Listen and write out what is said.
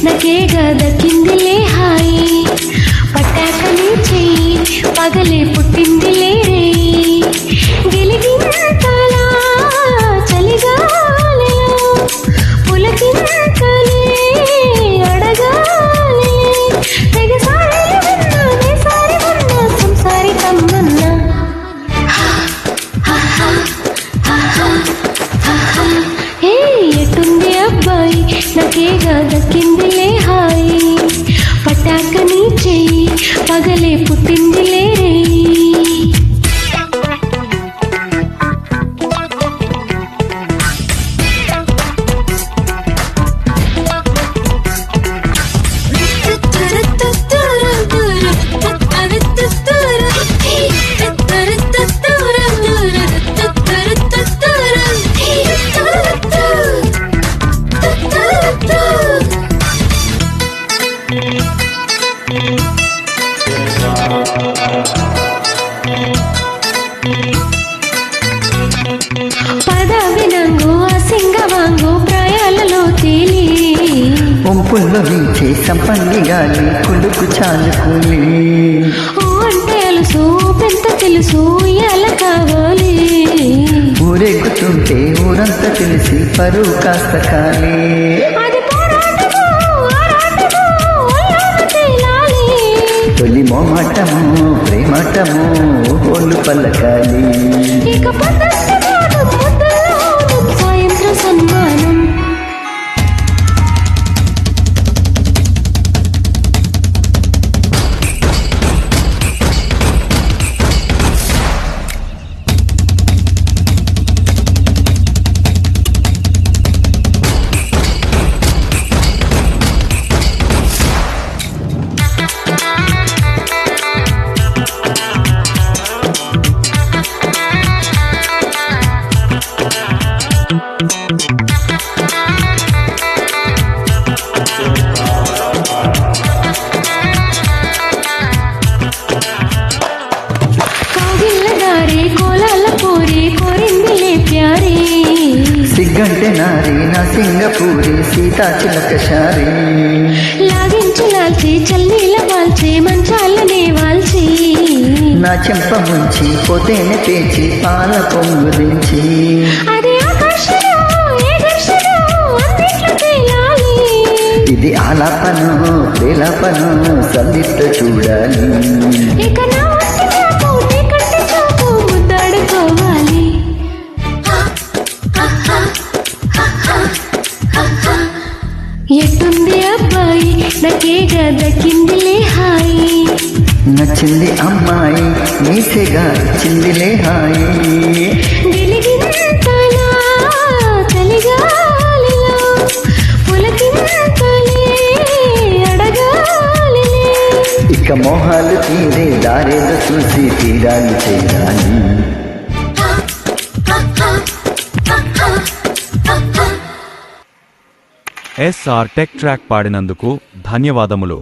నాకేగా దక్కిందిలే హాయి పట్టాక నీ చెయ్యి పగలే పుట్టిందిలే గిలిగింతలా చలిగాలిలో పులకింతలే అడగాలి తెగసారి విన్నా నేసారి ఉన్నా సంసారి తమ్మన్నా ఎటుంది అబ్బాయి నాకేగా దక్కిందిలే హాయి పట్టాక నీ చెయ్యి పగలే పుట్టిందిలే పదవినంగు అసింగవాంగు ప్రయాలలో తేలి ఒంపుల్లో వీచే సంపంగి గాలి కులుకు చాలుకులి ఓ అంటే అలుసు పెద్ద తెలుసు ఎలా కావాలి ఊరేగుతుంటే ఊరంతా తెలిసి పరువు కాస్త కాలి అది పోరాటము ఆరాటము అల్లాన తేలాలి తొలి మోమాటము ప్రేమాటము ఒళ్ళు పల్లకాలి ఇక పద్ధతి ముద్దలోను సాయంత్రం సన్మానం సిగ్గంటే నారి నా సింగపూరి సీతా చిలక శారీ లాగించి లాల్చి చల్లీల వాల్చి మంచాలనే వాల్చి నా చెంప ముంచి పోతేనే పేచి పాల పొంగు దించి అది ఆకర్షణ ఏ ఘర్షణ అన్నిట్లో తేలాలి ఇది ఆలాపను ప్రేలాపను సందిష్ట చూడాలి ఇక నా వంటి చాపు నీ కంటి చాపు ముద్దాడుకోవాలి ఎట్టుంది అబ్బాయి నాకేగా దక్కిందిలే హాయి నచ్చింది అమ్మాయి నీసేగా చిందిలే హాయి గిలిగింతలా చలిగాలిలో పులకింతలే అడగాలి ఇక మోహాలు తీరే దారేదో చూసి తీరాలి చేయాలి. ఎస్ఆర్ టెక్ ట్రాక్ పాడినందుకు ధన్యవాదములు.